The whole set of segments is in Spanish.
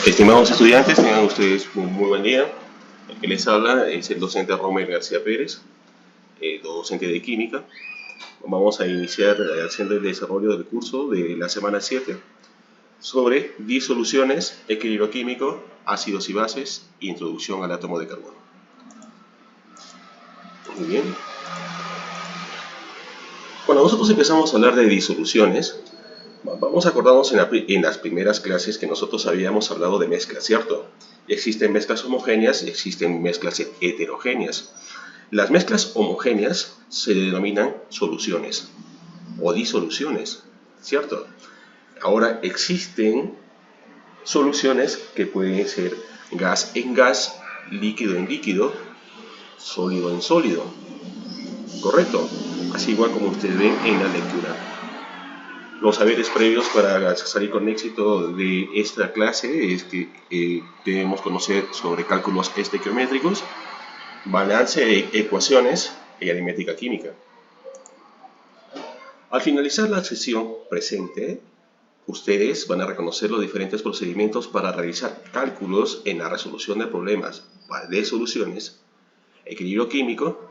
Estimados estudiantes, tengan ustedes un muy buen día. El que les habla es el docente Romel García Pérez, docente de química. Vamos a iniciar haciendo el desarrollo del curso de la semana 7 sobre disoluciones, equilibrio químico, ácidos y bases, introducción al átomo de carbono. Muy bien. Cuando nosotros empezamos a hablar de disoluciones, vamos a acordarnos en las primeras clases que nosotros habíamos hablado de mezclas, ¿cierto? Existen mezclas homogéneas y existen mezclas heterogéneas. Las mezclas homogéneas se denominan soluciones o disoluciones, ¿cierto? Ahora existen soluciones que pueden ser gas en gas, líquido en líquido, sólido en sólido, ¿correcto? Así igual como ustedes ven en la lectura. Los saberes previos para salir con éxito de esta clase es que debemos conocer sobre cálculos estequiométricos, balance de ecuaciones y aritmética química. Al finalizar la sesión presente, ustedes van a reconocer los diferentes procedimientos para realizar cálculos en la resolución de problemas de soluciones, equilibrio químico,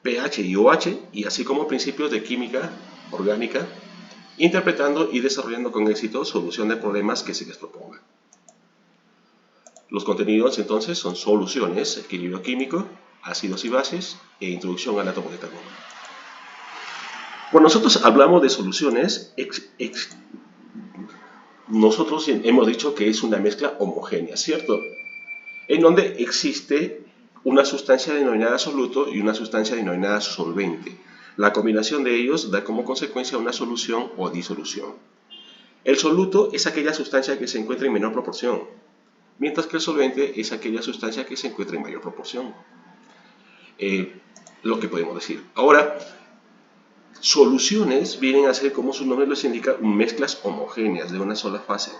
pH y OH, y así como principios de química orgánica, interpretando y desarrollando con éxito solución de problemas que se les proponga. Los contenidos entonces son soluciones, equilibrio químico, ácidos y bases e introducción al átomo de carbono. Cuando nosotros hablamos de soluciones, nosotros hemos dicho que es una mezcla homogénea, ¿cierto? En donde existe una sustancia denominada soluto y una sustancia denominada solvente. La combinación de ellos da como consecuencia una solución o disolución. El soluto es aquella sustancia que se encuentra en menor proporción, mientras que el solvente es aquella sustancia que se encuentra en mayor proporción. Lo que podemos decir. Ahora, soluciones vienen a ser, como su nombre les indica, mezclas homogéneas de una sola fase,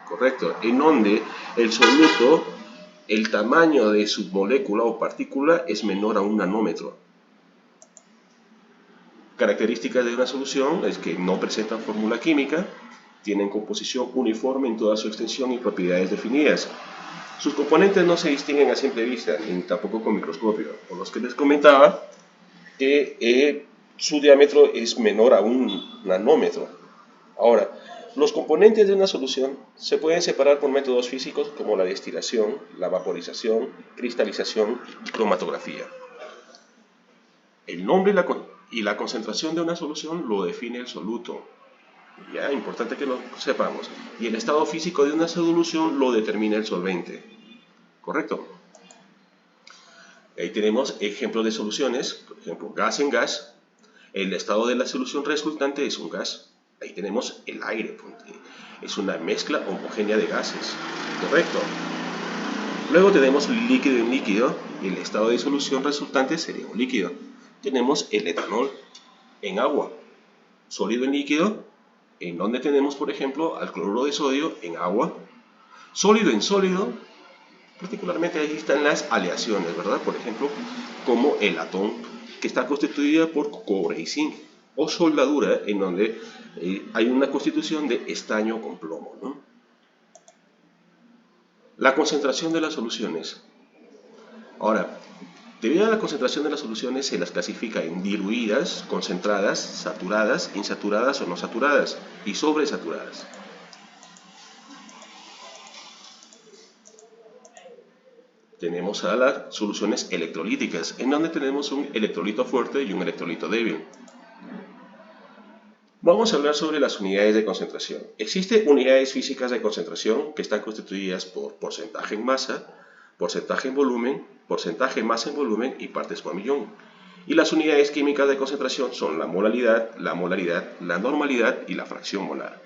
¿correcto? En donde el soluto, el tamaño de su molécula o partícula es menor a 1 nanómetro. Características de una solución es que no presentan fórmula química, tienen composición uniforme en toda su extensión y propiedades definidas. Sus componentes no se distinguen a simple vista, ni tampoco con microscopio, por los que les comentaba que su diámetro es menor a 1 nanómetro. Ahora, los componentes de una solución se pueden separar por métodos físicos como la destilación, la vaporización, cristalización y cromatografía. El nombre y la concentración de una solución lo define el soluto. Ya, importante que lo sepamos. Y el estado físico de una solución lo determina el solvente. ¿Correcto? Ahí tenemos ejemplos de soluciones, por ejemplo, gas en gas. El estado de la solución resultante es un gas. Ahí tenemos el aire, es una mezcla homogénea de gases. ¿Correcto? Luego tenemos líquido en líquido, y el estado de solución resultante sería un líquido. Tenemos el etanol en agua. Sólido en líquido, en donde tenemos, por ejemplo, al cloruro de sodio en agua. Sólido en sólido, particularmente ahí están las aleaciones, ¿verdad? Por ejemplo, como el latón, que está constituida por cobre y zinc. O soldadura, en donde hay una constitución de estaño con plomo, ¿no? La concentración de las soluciones. Ahora, debido a la concentración de las soluciones se las clasifica en diluidas, concentradas, saturadas, insaturadas o no saturadas y sobresaturadas. Tenemos a las soluciones electrolíticas, en donde tenemos un electrolito fuerte y un electrolito débil. Vamos a hablar sobre las unidades de concentración. Existen unidades físicas de concentración que están constituidas por porcentaje en masa, porcentaje en volumen, porcentaje en masa en volumen y partes por millón. Y las unidades químicas de concentración son la molaridad, la normalidad y la fracción molar.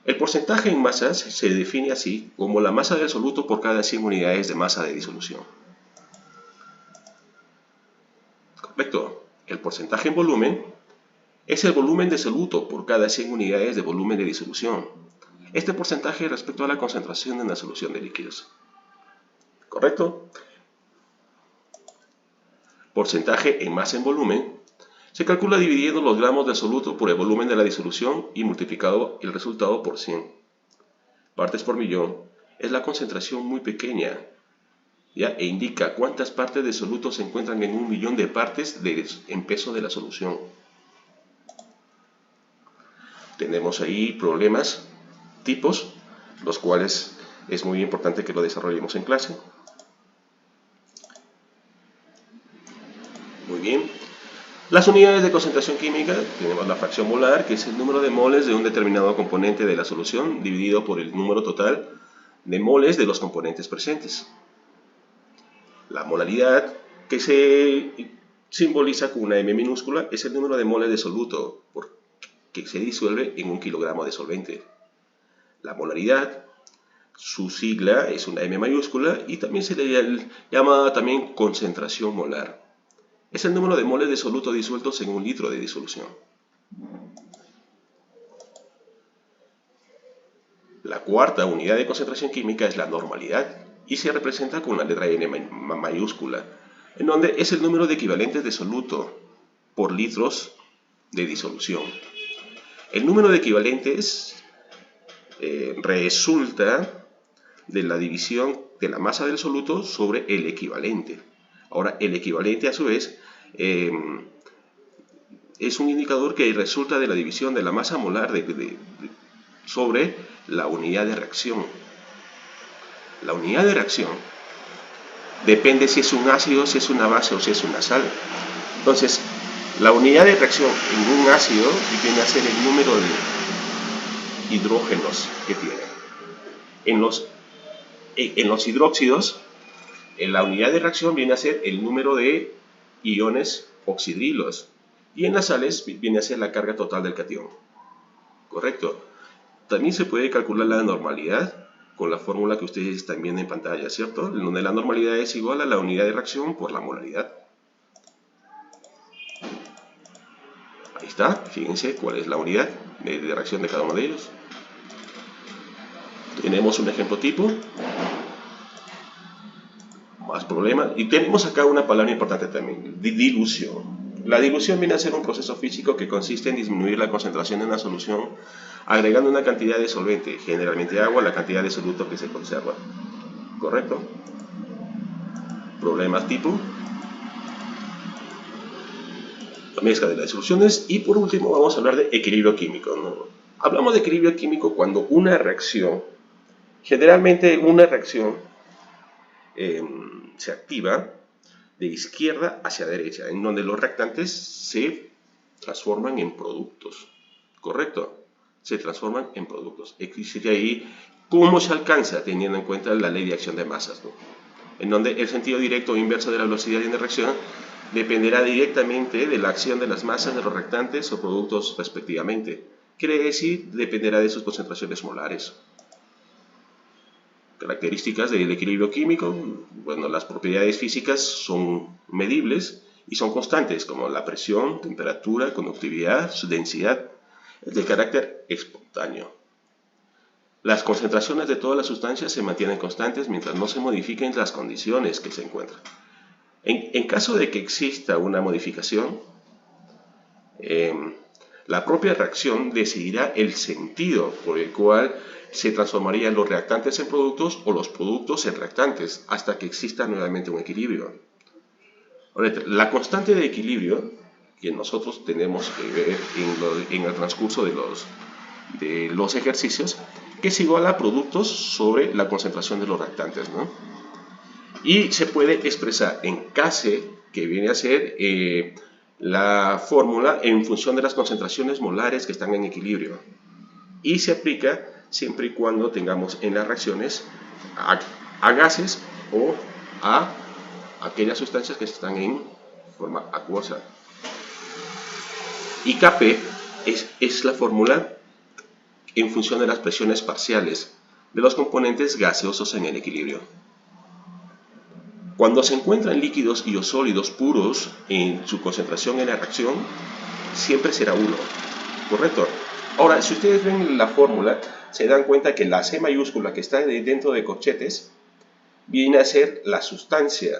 El porcentaje en masas se define así como la masa del soluto por cada 100 unidades de masa de disolución. Correcto. El porcentaje en volumen es el volumen de soluto por cada 100 unidades de volumen de disolución. Este porcentaje respecto a la concentración en la solución de líquidos. ¿Correcto? Porcentaje en masa en volumen se calcula dividiendo los gramos de soluto por el volumen de la disolución y multiplicado el resultado por 100. partes por millón, es la concentración muy pequeña, ¿ya? E indica cuántas partes de soluto se encuentran en 1.000.000 de partes en peso de la solución. Tenemos ahí problemas, tipos, los cuales es muy importante que lo desarrollemos en clase. Muy bien. Las unidades de concentración química, tenemos la fracción molar, que es el número de moles de un determinado componente de la solución, dividido por el número total de moles de los componentes presentes. La molaridad, que se simboliza con una M minúscula, es el número de moles de soluto que se disuelve en 1 kilogramo de solvente. La molaridad, su sigla es una M mayúscula y también se le llama también concentración molar. Es el número de moles de soluto disueltos en 1 litro de disolución. La cuarta unidad de concentración química es la normalidad y se representa con la letra N mayúscula, en donde es el número de equivalentes de soluto por litros de disolución. El número de equivalentes resulta de la división de la masa del soluto sobre el equivalente. Ahora, el equivalente a su vez es un indicador que resulta de la división de la masa molar sobre la unidad de reacción. La unidad de reacción depende si es un ácido, si es una base o si es una sal. Entonces, la unidad de reacción en un ácido viene a ser el número de hidrógenos que tiene. En los hidróxidos, la unidad de reacción viene a ser el número de iones oxidrilos. Y en las sales viene a ser la carga total del catión. ¿Correcto? También se puede calcular la normalidad con la fórmula que ustedes están viendo en pantalla, ¿cierto? En donde la normalidad es igual a la unidad de reacción por la molaridad. Ahí está, fíjense cuál es la unidad de reacción de cada uno de ellos. Tenemos un ejemplo tipo. Más problemas. Y tenemos acá una palabra importante también, dilución. La dilución viene a ser un proceso físico que consiste en disminuir la concentración de una solución agregando una cantidad de solvente, generalmente agua, a la cantidad de soluto que se conserva. ¿Correcto? Problemas tipo la mezcla de las disoluciones. Y por último vamos a hablar de equilibrio químico, ¿no? Hablamos de equilibrio químico cuando una reacción, generalmente una reacción se activa de izquierda hacia derecha, en donde los reactantes se transforman en productos. ¿Correcto? Se transforman en productos. Existe ahí cómo se alcanza teniendo en cuenta la ley de acción de masas, ¿no? En donde el sentido directo o inverso de la velocidad de reacción dependerá directamente de la acción de las masas de los reactantes o productos respectivamente. Quiere decir, dependerá de sus concentraciones molares. Características del equilibrio químico. Bueno, las propiedades físicas son medibles y son constantes, como la presión, temperatura, conductividad, su densidad. Es de carácter espontáneo. Las concentraciones de todas las sustancias se mantienen constantes mientras no se modifiquen las condiciones que se encuentran. En caso de que exista una modificación, la propia reacción decidirá el sentido por el cual se transformarían los reactantes en productos o los productos en reactantes hasta que exista nuevamente un equilibrio. La constante de equilibrio que nosotros tenemos que ver en el transcurso de los ejercicios, que es igual a productos sobre la concentración de los reactantes, ¿no? Y se puede expresar en Kc, que viene a ser la fórmula en función de las concentraciones molares que están en equilibrio. Y se aplica siempre y cuando tengamos en las reacciones a gases o a aquellas sustancias que están en forma acuosa. Y Kp es la fórmula en función de las presiones parciales de los componentes gaseosos en el equilibrio. Cuando se encuentran líquidos y o sólidos puros en su concentración en la reacción, siempre será 1, ¿correcto? Ahora, si ustedes ven la fórmula, se dan cuenta que la C mayúscula que está dentro de corchetes viene a ser la sustancia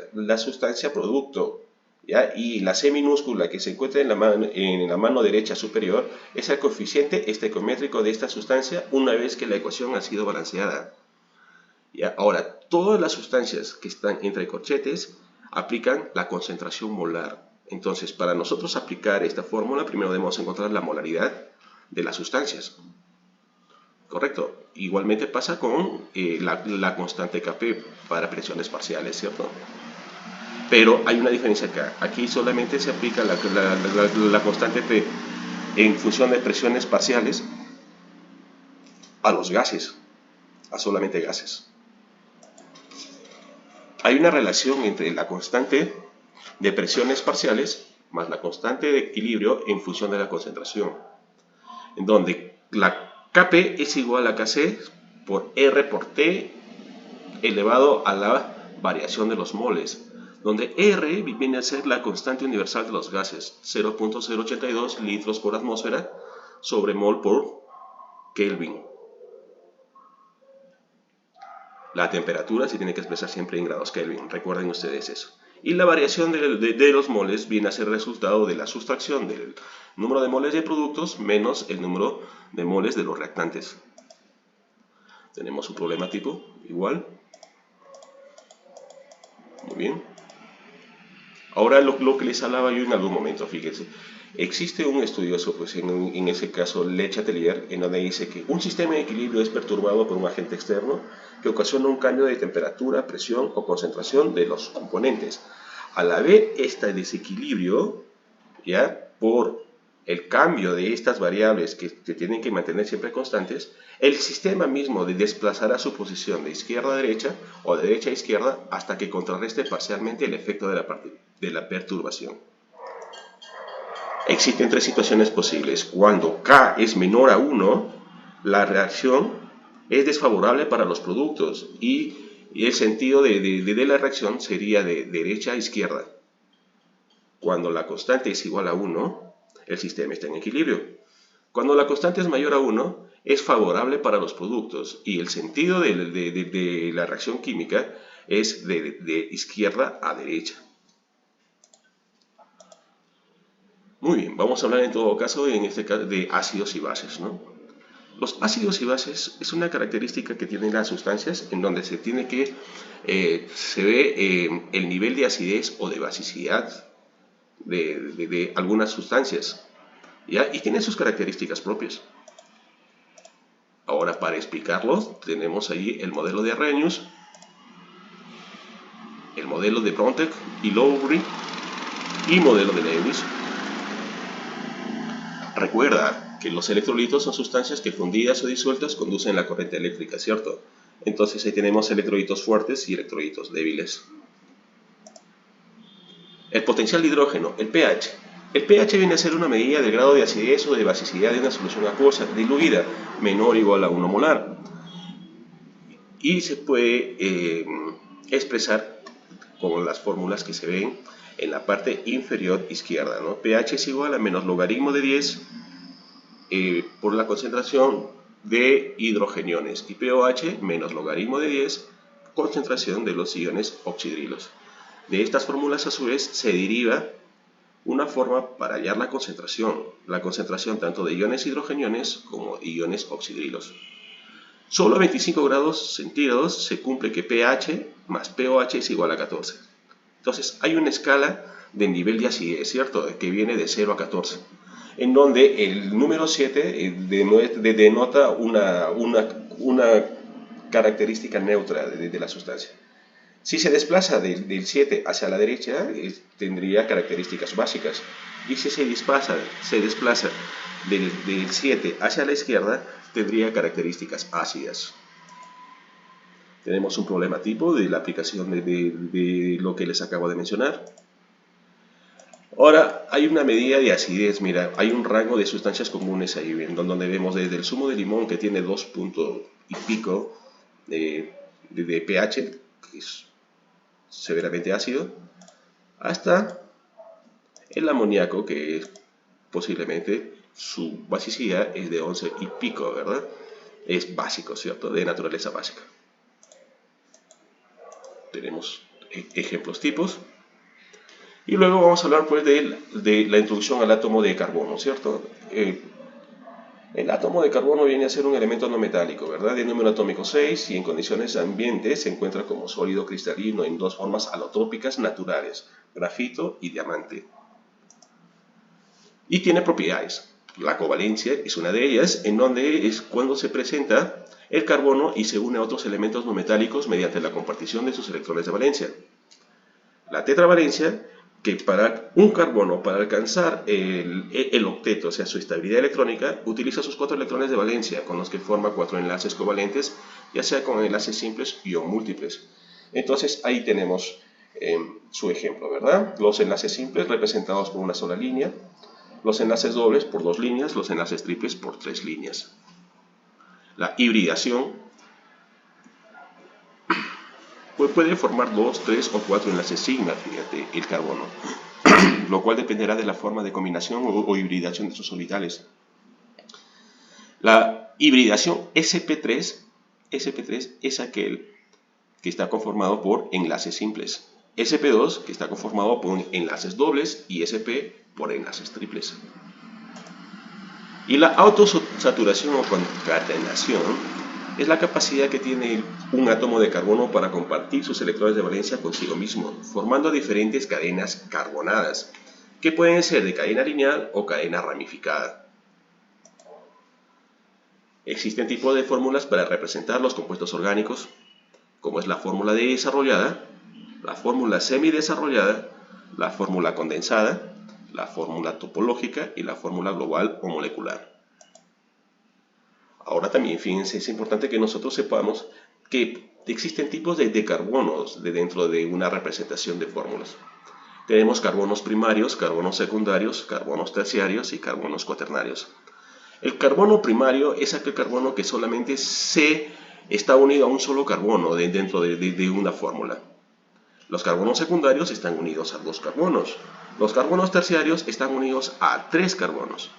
producto, ¿ya? Y la C minúscula que se encuentra en la mano derecha superior es el coeficiente estequiométrico de esta sustancia una vez que la ecuación ha sido balanceada. ¿Ya? Ahora, todas las sustancias que están entre corchetes aplican la concentración molar. Entonces, para nosotros aplicar esta fórmula, primero debemos encontrar la molaridad de las sustancias. ¿Correcto? Igualmente pasa con la constante Kp para presiones parciales, ¿cierto? Pero hay una diferencia acá. Aquí solamente se aplica la constante P en función de presiones parciales a los gases, a solamente gases. Hay una relación entre la constante de presiones parciales más la constante de equilibrio en función de la concentración, en donde la Kp es igual a Kc por R por T elevado a la variación de los moles, donde R viene a ser la constante universal de los gases, 0.082 litros por atmósfera sobre mol por Kelvin. La temperatura se tiene que expresar siempre en grados Kelvin, recuerden ustedes eso. Y la variación de los moles viene a ser el resultado de la sustracción del número de moles de productos menos el número de moles de los reactantes. Tenemos un problema tipo igual. Muy bien. Ahora lo que les hablaba yo en algún momento, fíjense. Existe un estudioso, pues en ese caso Le Chatelier, en donde dice que un sistema de equilibrio es perturbado por un agente externo que ocasiona un cambio de temperatura, presión o concentración de los componentes. Al haber este desequilibrio, ¿ya? Por el cambio de estas variables que tienen que mantener siempre constantes, el sistema mismo desplazará su posición de izquierda a derecha o de derecha a izquierda hasta que contrarreste parcialmente el efecto de la perturbación. Existen tres situaciones posibles. Cuando K es menor a 1, la reacción es desfavorable para los productos y el sentido de la reacción sería de derecha a izquierda. Cuando la constante es igual a 1, el sistema está en equilibrio. Cuando la constante es mayor a 1, es favorable para los productos y el sentido de la reacción química es de izquierda a derecha. Muy bien, vamos a hablar en todo caso, en este caso, de ácidos y bases, ¿no? Los ácidos y bases es una característica que tienen las sustancias en donde se ve el nivel de acidez o de basicidad de algunas sustancias, ¿ya? Y tienen sus características propias. Ahora, para explicarlo, tenemos ahí el modelo de Arrhenius, el modelo de Brontek y Lowry y modelo de Lewis. Recuerda que los electrolitos son sustancias que fundidas o disueltas conducen la corriente eléctrica, ¿cierto? Entonces ahí tenemos electrolitos fuertes y electrolitos débiles. El potencial de hidrógeno, el pH. El pH viene a ser una medida del grado de acidez o de basicidad de una solución acuosa diluida menor o igual a 1 molar. Y se puede expresar con las fórmulas que se ven en la parte inferior izquierda, ¿no? pH es igual a menos logaritmo de 10 por la concentración de hidrogeniones y pOH menos logaritmo de 10 concentración de los iones oxidrilos. De estas fórmulas a su vez se deriva una forma para hallar la concentración tanto de iones hidrogeniones como iones oxidrilos. Solo a 25 grados centígrados se cumple que pH más pOH es igual a 14. Entonces hay una escala de nivel de acidez, ¿cierto? Que viene de 0 a 14, en donde el número 7 denota una característica neutra de la sustancia. Si se desplaza del 7 hacia la derecha, tendría características básicas. Y si se desplaza del 7 hacia la izquierda, tendría características ácidas. Tenemos un problema tipo de la aplicación de lo que les acabo de mencionar. Ahora, hay una medida de acidez. Mira, hay un rango de sustancias comunes ahí, donde vemos desde el zumo de limón, que tiene 2 puntos y pico de pH, que es severamente ácido, hasta el amoníaco, que es posiblemente su basicidad es de 11 y pico, ¿verdad? Es básico, ¿cierto? De naturaleza básica. Tenemos ejemplos tipos. Y luego vamos a hablar pues de la introducción al átomo de carbono, ¿cierto? El átomo de carbono viene a ser un elemento no metálico, ¿verdad? De número atómico 6 y en condiciones ambientes se encuentra como sólido cristalino en dos formas alotrópicas naturales, grafito y diamante. Y tiene propiedades. La covalencia es una de ellas, en donde es cuando se presenta el carbono y se une a otros elementos no metálicos mediante la compartición de sus electrones de valencia. La tetravalencia, que para un carbono, para alcanzar el octeto, o sea, su estabilidad electrónica, utiliza sus 4 electrones de valencia, con los que forma 4 enlaces covalentes, ya sea con enlaces simples y o múltiples. Entonces, ahí tenemos su ejemplo, ¿verdad? Los enlaces simples representados por una sola línea, los enlaces dobles por 2 líneas, los enlaces triples por 3 líneas. La hibridación puede formar 2, 3 o 4 enlaces sigma, fíjate, el carbono, lo cual dependerá de la forma de combinación o hibridación de sus orbitales. La hibridación sp3 es aquel que está conformado por enlaces simples, sp2 que está conformado por enlaces dobles y sp por enlaces triples. Y la autosaturación o concatenación es la capacidad que tiene un átomo de carbono para compartir sus electrones de valencia consigo mismo, formando diferentes cadenas carbonadas, que pueden ser de cadena lineal o cadena ramificada. Existen tipos de fórmulas para representar los compuestos orgánicos, como es la fórmula desarrollada, la fórmula semidesarrollada, la fórmula condensada, la fórmula topológica y la fórmula global o molecular. Ahora también, fíjense, es importante que nosotros sepamos que existen tipos de carbonos dentro de una representación de fórmulas. Tenemos carbonos primarios, carbonos secundarios, carbonos terciarios y carbonos cuaternarios. El carbono primario es aquel carbono que solamente se está unido a un solo carbono dentro de una fórmula. Los carbonos secundarios están unidos a 2 carbonos. Los carbonos terciarios están unidos a 3 carbonos.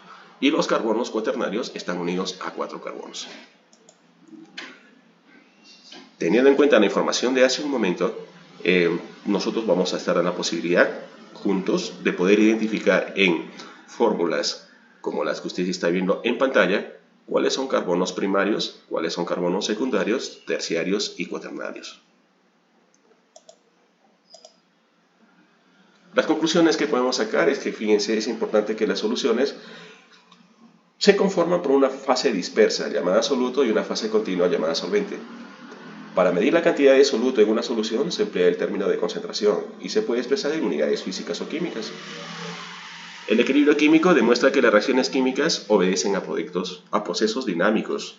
Y los carbonos cuaternarios están unidos a 4 carbonos. Teniendo en cuenta la información de hace un momento, nosotros vamos a estar en la posibilidad juntos de poder identificar en fórmulas como las que usted está viendo en pantalla cuáles son carbonos primarios, cuáles son carbonos secundarios, terciarios y cuaternarios. Las conclusiones que podemos sacar es que, fíjense, es importante que las soluciones se conforman por una fase dispersa llamada soluto y una fase continua llamada solvente. Para medir la cantidad de soluto en una solución se emplea el término de concentración y se puede expresar en unidades físicas o químicas. El equilibrio químico demuestra que las reacciones químicas obedecen a procesos dinámicos.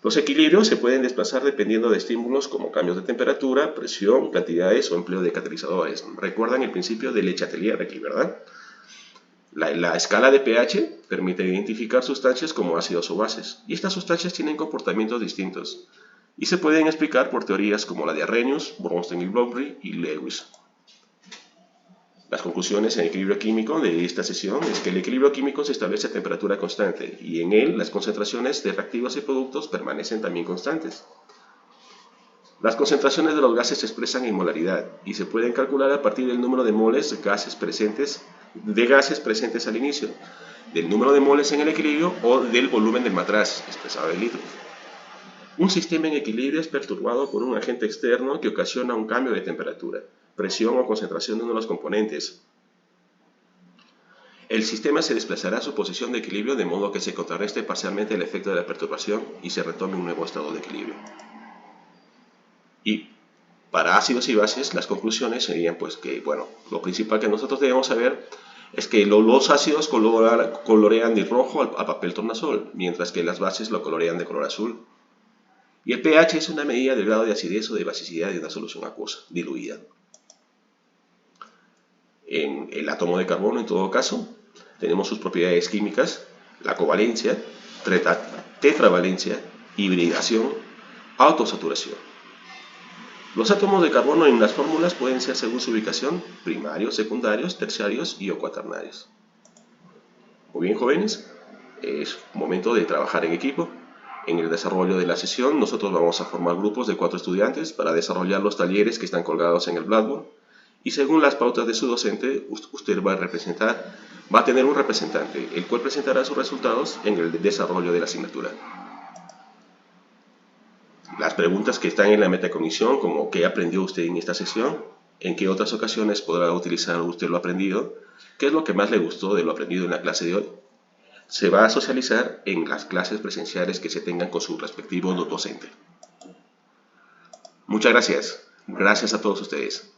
Los equilibrios se pueden desplazar dependiendo de estímulos como cambios de temperatura, presión, cantidades o empleo de catalizadores. Recuerdan el principio de Le Chatelier aquí, ¿verdad? La escala de pH permite identificar sustancias como ácidos o bases, y estas sustancias tienen comportamientos distintos, y se pueden explicar por teorías como la de Arrhenius, Bronsted y Blomberg y Lewis. Las conclusiones en equilibrio químico de esta sesión es que el equilibrio químico se establece a temperatura constante, y en él las concentraciones de reactivos y productos permanecen también constantes. Las concentraciones de los gases se expresan en molaridad y se pueden calcular a partir del número de moles de gases presentes al inicio, del número de moles en el equilibrio o del volumen del matraz, expresado en litros. Un sistema en equilibrio es perturbado por un agente externo que ocasiona un cambio de temperatura, presión o concentración de uno de los componentes. El sistema se desplazará a su posición de equilibrio de modo que se contrarreste parcialmente el efecto de la perturbación y se retome un nuevo estado de equilibrio. Y para ácidos y bases, las conclusiones serían pues que, bueno, lo principal que nosotros debemos saber es que los ácidos colorean de rojo al papel tornasol, mientras que las bases lo colorean de color azul. Y el pH es una medida del grado de acidez o de basicidad de una solución acuosa, diluida. En el átomo de carbono, en todo caso, tenemos sus propiedades químicas, la covalencia, tetravalencia, hibridación, autosaturación. Los átomos de carbono en las fórmulas pueden ser, según su ubicación, primarios, secundarios, terciarios y o cuaternarios. Muy bien, jóvenes, es momento de trabajar en equipo. En el desarrollo de la sesión, nosotros vamos a formar grupos de 4 estudiantes para desarrollar los talleres que están colgados en el Blackboard y según las pautas de su docente, usted va a tener un representante, el cual presentará sus resultados en el desarrollo de la asignatura. Las preguntas que están en la metacognición, como ¿qué aprendió usted en esta sesión? ¿En qué otras ocasiones podrá utilizar usted lo aprendido? ¿Qué es lo que más le gustó de lo aprendido en la clase de hoy? Se va a socializar en las clases presenciales que se tengan con su respectivo docente. Muchas gracias. Gracias a todos ustedes.